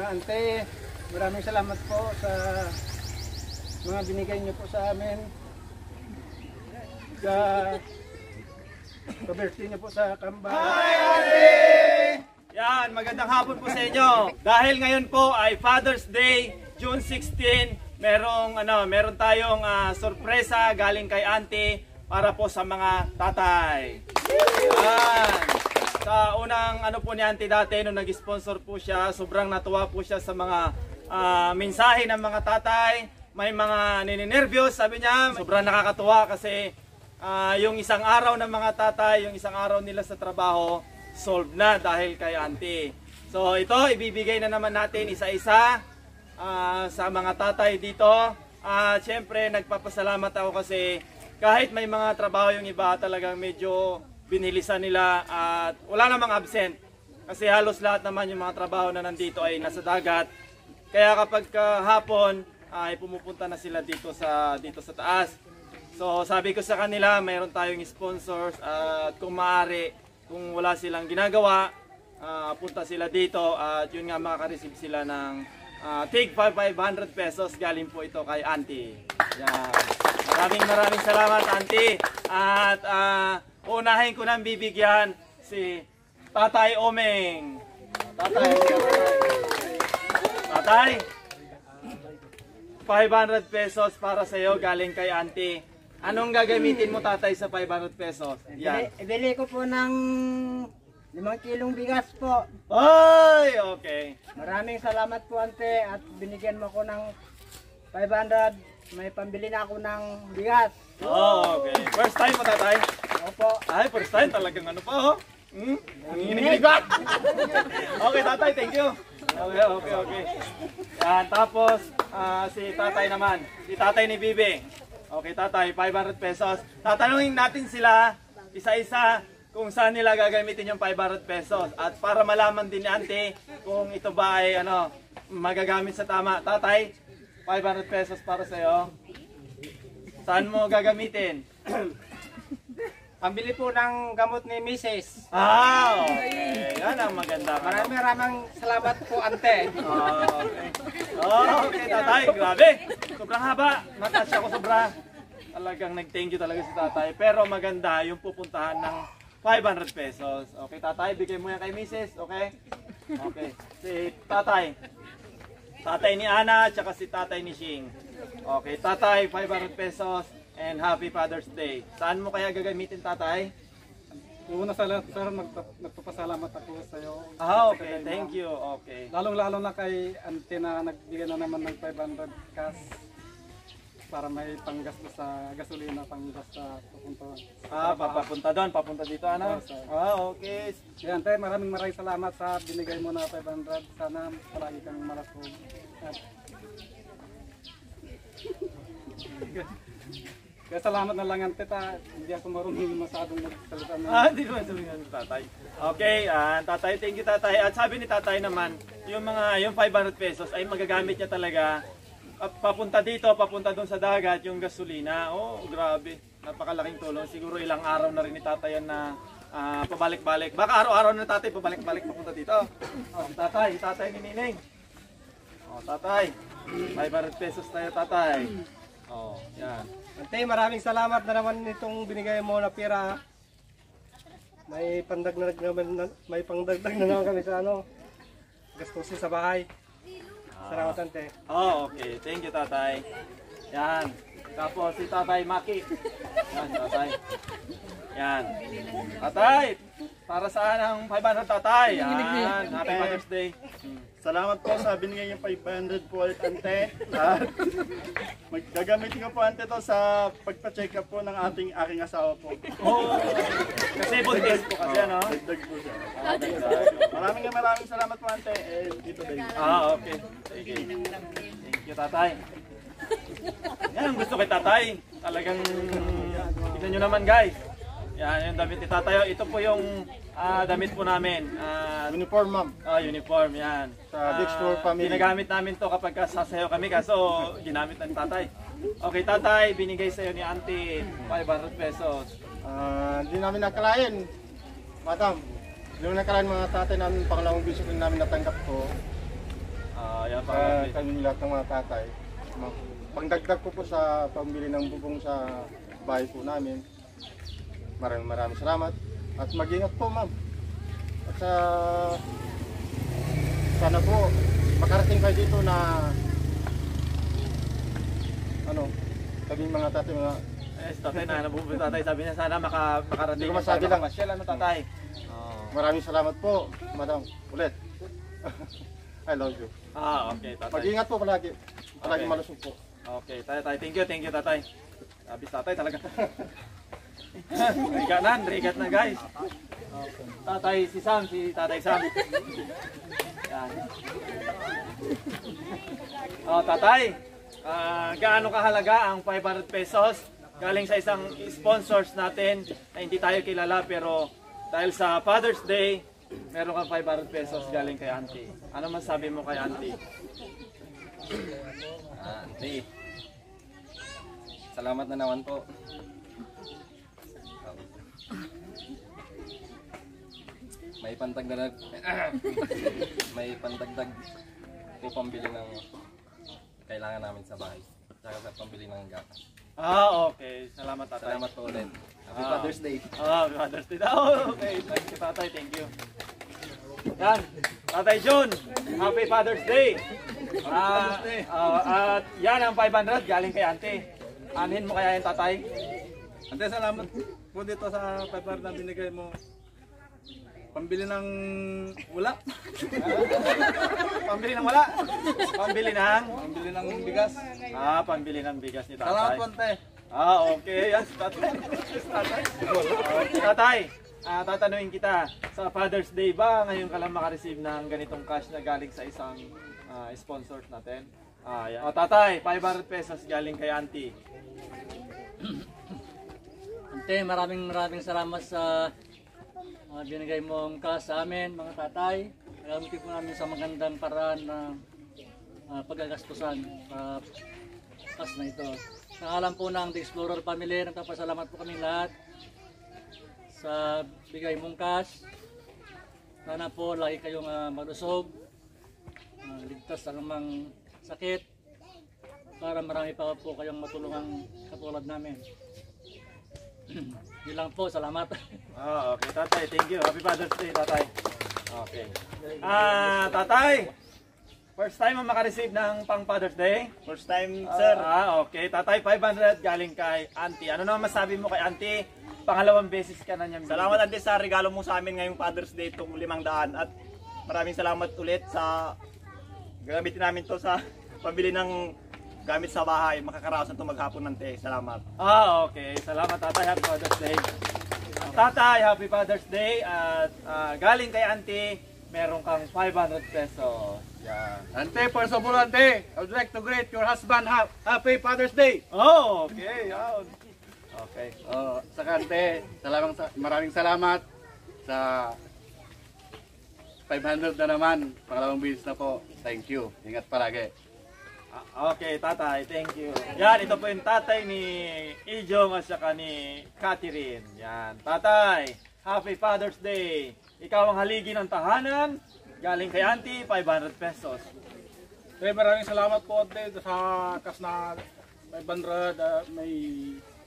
Ante, maraming salamat po sa mga binigay niyo po sa amin. Sa birthday niyo po sa Kambal. Hi, Ate! Yan, magandang hapon po sa inyo. Dahil ngayon po ay Father's Day, June 16, meron tayong sorpresa galing kay Auntie para po sa mga tatay. Yan. Sa unang po ni Auntie dati, nung nag-sponsor po siya, sobrang natuwa po siya sa mga mensahe ng mga tatay. May mga nininervyos, sabi niya. Sobrang nakakatuwa kasi yung isang araw ng mga tatay, yung isang araw nila sa trabaho, solved na dahil kay Auntie. So ito, ibibigay na naman natin isa-isa sa mga tatay dito. Siyempre, nagpapasalamat ako kasi kahit may mga trabaho yung iba, talagang medyo binilisan nila at wala namang absent kasi halos lahat naman yung mga trabaho na nandito ay nasa dagat, kaya kapag hapon ay pumupunta na sila dito sa taas. So sabi ko sa kanila, mayroon tayong sponsors at kung maaari, kung wala silang ginagawa, punta sila dito at yun nga, makaka-receive sila ng tig 500 pesos. Galing po ito kay Auntie. Yan. Maraming salamat, Auntie. At unahin ko nang bibigyan si Tatay Omeng. Tatay, 500 pesos para sa iyo galing kay Auntie. Anong gagamitin mo, Tatay, sa 500 pesos? Yan. Ibili ko po ng 5 kilong bigas po. Ay, okay. Maraming salamat po, Ante, at binigyan mo ko ng 500. May pambili na ako ng bigas. Oh, okay. First time mo, Tatay? Opo. Ay, first time talagang oh. Nanginginig ba? Okay, Tatay, thank you. Okay. Yan, tapos si Tatay naman. Si Tatay ni Bibi. Okay, Tatay, 500 pesos. Tatanungin natin sila isa-isa kung saan nila gagamitin yung 500 pesos. At para malaman din ni Auntie kung ito ba ay magagamit sa tama. Tatay, 500 pesos para sa'yo. Saan mo gagamitin? Pambili po ng gamot ni Mrs. Okay. Yan ang maganda. Maraming salamat po, Ante. Okay. Okay, Tatay. Grabe. Sobrang haba. Natasya ko sobra. Talagang nag-thank you talaga si Tatay. Pero maganda yung pupuntahan ng 500 pesos. Okay, Tatay. Bigay mo yan kay Mrs. Okay? Okay. Si Tatay. Tatay ni Ana at saka si Tatay ni Shing. Okay, Tatay, 500 pesos and Happy Father's Day. Saan mo kaya gagamitin, Tatay? Una sa lahat, sir, nagpapasalamat ako sa iyo. Okay, thank you. Okay. Lalong-lalo na kay Auntie na nagbigay na naman ng 500 cash para may panggastos sa gasolina, panggastos sa pupunta. Papunta dito, ano? Okay. Kaya Auntie, maraming salamat sa binigay mo na 500. Sana palagi kang malasog. Kaya salamat na lang, Auntie, hindi ako marunong masyadong magsalita na. Hindi naman sabihin ng Tatay. Okay, Tatay, thank you, Tatay. At sabi ni Tatay naman, yung 500 pesos ay magagamit niya talaga papunta dito, papunta doon sa dagat, yung gasolina. Oh, grabe. Napakalaking tulong. Siguro ilang araw na rin ni Tatay yan na pabalik-balik. Baka araw-araw na Tatay pabalik-balik papunta dito. Tatay ni Nining. Tatay, 500 pesos tayo, Tatay. Yan. Ante, maraming salamat na naman nitong binigay mo na pera. May pangdagdag na naman kami sa gastusin sa bahay. Salamat, Ante. Okay. Thank you, Tatay. Yan. Tapos si Tatay Maki. Yan, Tatay. Yan. Tatay, para saan ang 500, Tatay? Yan. Happy Father's Day. Salamat po sa binigay yung 500 po ulit, Ante. At gagamitin ko po, Ante, to sa pagpa-check up po ng aking asawa po. Kasi buntis po kasi, ano? Dagdag po siya. Maraming salamat po, Ante. Dito din. Okay. Thank you, Tatay. Yan ang gusto kay Tatay. Talagang, tignan nyo naman, guys. Yan yung damit ni Tatay. Ito po yung damit po namin. Uniform, ma'am. Uniform, yan. Sa Dexter family. Ginagamit namin to kapag sasayaw kami, kaso ginamit ng Tatay. Okay, Tatay, binigay sa'yo ni Auntie 500 pesos. Hindi namin nakalain, madam. Hindi namin nakalain mga tatay namin, pangalawang bisyo namin natanggap ko. Father's Day. kaming lahat ng mga tatay. Pangdagdag ko po sa pambili ng bubong sa bahay po namin. Maraming salamat. At mag-ingat po, ma'am. At sana po makarating kayo dito na kaming mga tatay, mga Tatay na nabubuhay tatay. Sabi niya sana makarating. Hindi ko masabi lang. Masyal, tatay? maraming salamat po, madam. Ulit. I love you. Okay, tatay. Mag-ingat po palagi. Palagi Okay. malusog po. Okay, tatay. Thank you, tatay. Abis tatay talaga. Rigat na guys. Tatay, si tatay Sam. Yan. Tatay, gaano kahalaga ang 500 pesos galing sa isang sponsors natin na hindi tayo kilala pero dahil sa Father's Day, meron kang 500 pesos galing kay Auntie. Ano masabi mo kay Auntie? Auntie, salamat na naman po. May pantagdag po pambili ng kailangan namin sa bahay. Tsaka sa pambili ng gatas. Okay. Salamat tatay. Salamat po ulit. Happy Father's Day. Happy Father's Day. Okay. Thank you tatay. Thank you. Yan. Tatay Jun, Happy Father's Day. At yan ang 500 galing kay Auntie. Anin mo kaya yung tatay? Ante, salamat po dito sa 500 na binigay mo. Pambili ng wala. Pambili ng wala? Pambili ng? Pambili ng bigas. Pambili ng bigas ni tatay. Salamat po, ante. Okay. Yan si tatay. Tatay. Okay, tatay. Tatanungin kita, sa Father's Day ba ngayon ka lang makareceive ng ganitong cash na galing sa isang sponsors natin? Yan. Tatay, 500 pesos galing kay Auntie. Ante, maraming salamat sa binigay mong cash sa amin, mga tatay. Gagamitin po namin sa magandang paraan na paggagastusan sa cash na ito. Sa ngalan po ng The Explorer Family, nagpapasalamat po kami lahat sa bigay mong cash. Sana po lagi kayong malusog, ligtas sa anumang sakit, para marami pa po kayong matulungang katulad namin. Yun lang po, salamat. Okay, tatay, thank you. Happy Father's Day, tatay. Okay. Tatay, first time mo makareceive ng pang Father's Day? First time, sir. Okay, tatay, 500 galing kay Auntie. Ano naman masabi mo kay Auntie? Pangalawang beses ka na niyang Salamat ante sa regalo mo sa amin ngayong Father's Day itong 500 at maraming salamat ulit sa gagamitin namin to sa pambili ng gamit sa bahay. Makakaraos na ito maghapon ante. Salamat. Okay. Salamat tatay. Happy Father's Day. Tatay, Happy Father's Day. At galing kay Auntie, meron kang 500 pesos. Yan. Ante, first of all, ante, I would like to greet your husband. Happy Father's Day. Okay. Yan. Okay. Saka ante, maraming salamat sa 500 na naman. Pangalawang bisis na po. Thank you. Ingat palagi. Okay, tatay. Thank you. Yan, ito po yung tatay ni Ijong at saka ni Catherine. Yan. Tatay, Happy Father's Day. Ikaw ang haligi ng tahanan. Galing kay Auntie, 500 pesos. Maraming salamat po ate sa kas na 500. May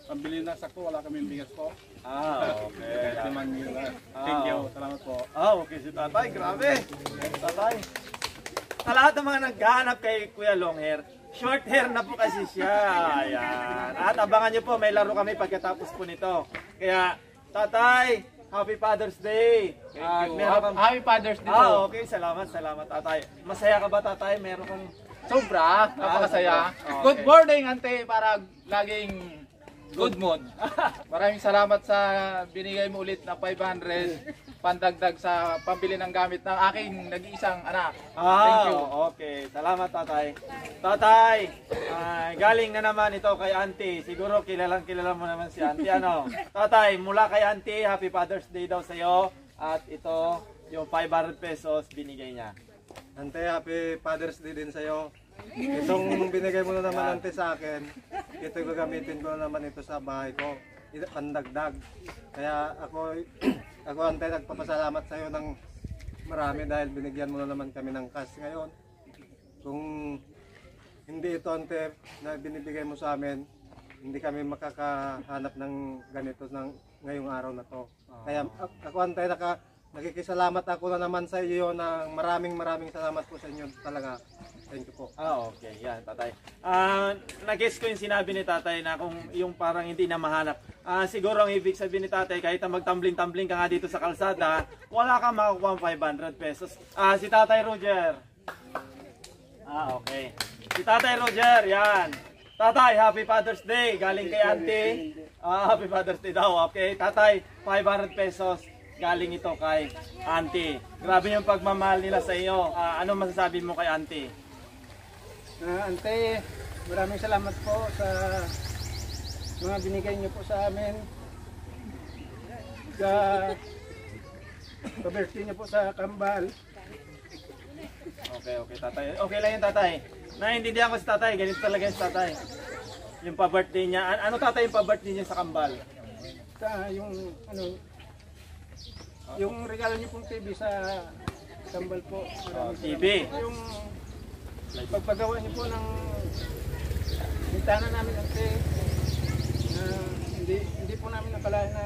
pambili na sakto. Wala kaming bigas po. Okay. Thank you. Salamat po. Okay si tatay. Grabe. Tatay. Sa lahat ng mga naghahanap kay Kuya Longhair, short hair na po kasi siya. Ayan. At abangan nyo po, may laro kami pagkatapos po nito. Kaya, tatay, Happy Father's Day. Happy Father's Day. Okay. Salamat, tatay. Masaya ka ba, tatay? Meron kang... Sobra. Napakasaya. Okay. Good morning, ante. Para laging good mood. Maraming salamat sa binigay mo ulit na 500 pandagdag sa pambili ng gamit ng aking nag-iisang anak. Thank you. Okay. Salamat, tatay. Tatay, galing na naman ito kay Auntie. Siguro kilala mo naman si Auntie. Ano? Tatay, mula kay Auntie, Happy Father's Day daw sa iyo. At ito, yung 500 pesos binigay niya. Ante, Happy Father's Day din sa'yo. Itong binigay mo na naman ante sa akin, ito gagamitin ko na naman ito sa bahay ko. Pandagdag. Kaya ako ante, nagpapasalamat sa iyo ng marami dahil binigyan mo na naman kami ng cash ngayon. Kung hindi ito ante na binibigay mo sa amin, hindi kami makakahanap ng ganito ngayong araw na to. Kaya ako ante nakikisalamat ako na naman sa iyo ng maraming salamat po sa inyo talaga. Thank you po. Okay. Yan, tatay. Nag-guess ko yung sinabi ni tatay na kung yung parang hindi na mahanap. Siguro ang ibig sabihin ni tatay, kahit na magtambling-tambling ka nga dito sa kalsada, wala kang makukuha 500 pesos. Si tatay Roger. Okay. Si tatay Roger, yan. Tatay, Happy Father's Day. Galing kay auntie. Happy Father's Day daw. Okay, tatay, 500 pesos. Galing ito kay auntie. Grabe yung pagmamahal nila sa iyo. Ano masasabi mo kay auntie? Ante, maraming salamat po sa mga binigay niyo po sa amin. Sa pa-birthday niyo po sa Kambal. Okay, tatay. Okay lang yung tatay. Naiintindihan ko si tatay. Ganito talaga yung tatay. Yung pa-birthday niya. Ano tatay yung pa-birthday niya sa Kambal? Yung regalo niyo pong TV sa Kambal po. TV. Yung pagpagawa niyo po ng bintana namin ante, hindi po namin nakalain na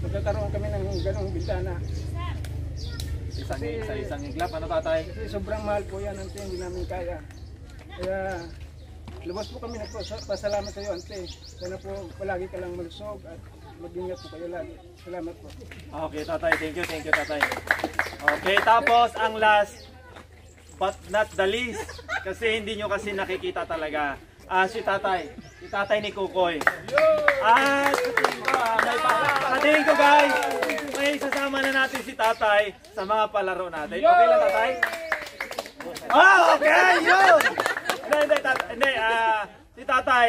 magkakaroon kami ng ganong bintana. Isang iglap, ano tatay? Kasi sobrang mahal po yan ante, hindi namin kaya. Kaya lubos po kami nagpasalamat sa iyo ante. Sana po palagi ka lang malusog at mag-ingat po kayo lagi. Salamat po. Okay tatay, thank you tatay. Okay, tapos ang last but not the least, kasi hindi nyo kasi nakikita talaga. Si tatay ni Kukoy. At patingin ko guys, may sasama na natin si tatay sa mga palaro natin. Okay lang tatay? Okay, yun! Hindi, si tatay,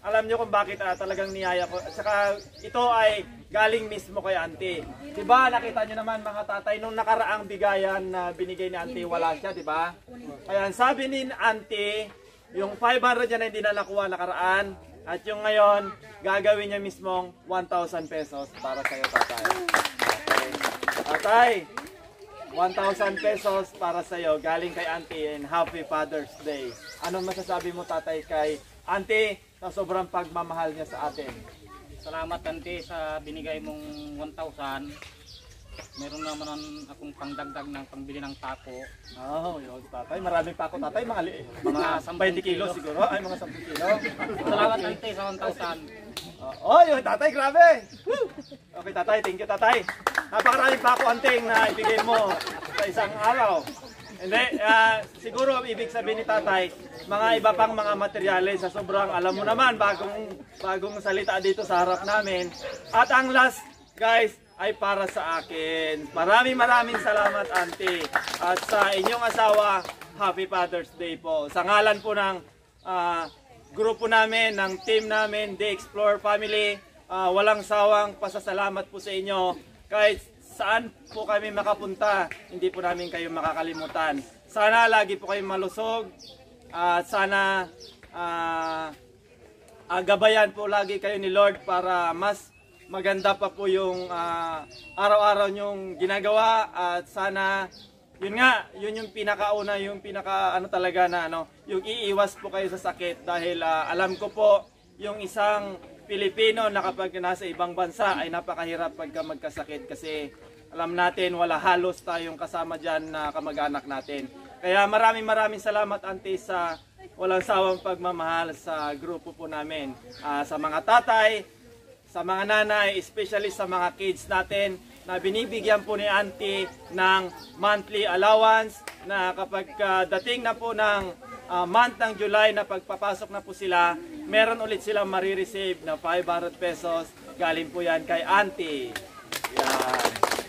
alam nyo kung bakit talagang niyaya ko. Saka ito ay galing mismo kay auntie. Diba nakita nyo naman mga tatay, nung nakaraang bigayan na binigay ni auntie, wala siya, diba? Kaya sabi ni auntie, yung 500 niya na hindi na nakuha nakaraan, at yung ngayon, gagawin niya mismong 1,000 pesos para sa'yo tatay. Okay. Tatay, 1,000 pesos para sa'yo, galing kay auntie, and Happy Father's Day. Anong masasabi mo tatay kay auntie sa sobrang pagmamahal niya sa atin? Salamat ante sa binigay mong 1,000. Meron naman akong pangdagdag ng pangbili ng tako. Yun tatay. Maraming pako tatay. Mga 20 kilos siguro. Ay, mga 10 kilo. Salamat ante sa 1,000. Yun tatay. Grabe. Okay tatay. Thank you tatay. Napakaraming pako anting na ibigay mo sa isang araw. Hindi, siguro ibig sabihin ni tatay, mga iba pang mga materyales sa sobrang alam mo naman, bagong salita dito sa harap namin. At ang last, guys, ay para sa akin. Maraming salamat, auntie. At sa inyong asawa, Happy Father's Day po. Sa ngalan po ng grupo namin, ng team namin, The Explorer Family, walang sawang pasasalamat po sa inyo. Kahit saan po kami makapunta, hindi po namin kayo makakalimutan. Sana lagi po kayong malusog at sana gabayan po lagi kayo ni Lord para mas maganda pa po yung araw-araw nyong ginagawa at sana yun nga, yun yung pinakauna, yung talaga na yung iiwas po kayo sa sakit dahil alam ko po yung isang Pilipino na kapag nasa ibang bansa ay napakahirap pagka magkasakit kasi alam natin wala halos tayong kasama dyan na kamag-anak natin. Kaya maraming salamat auntie sa walang sawang pagmamahal sa grupo po namin. Sa mga tatay, sa mga nanay, especially sa mga kids natin na binibigyan po ni auntie ng monthly allowance na kapag dating na po ng month ng July na pagpapasok na po sila, meron ulit silang marireceive na 500 pesos. Galing po yan kay auntie. Yan.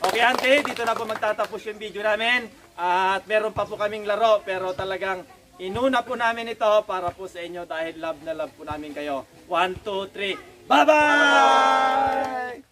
Okay auntie, dito na po magtatapos yung video namin. At meron pa po kaming laro pero talagang inuna po namin ito para po sa inyo dahil love na love po namin kayo. 1, 2, 3. Bye-bye!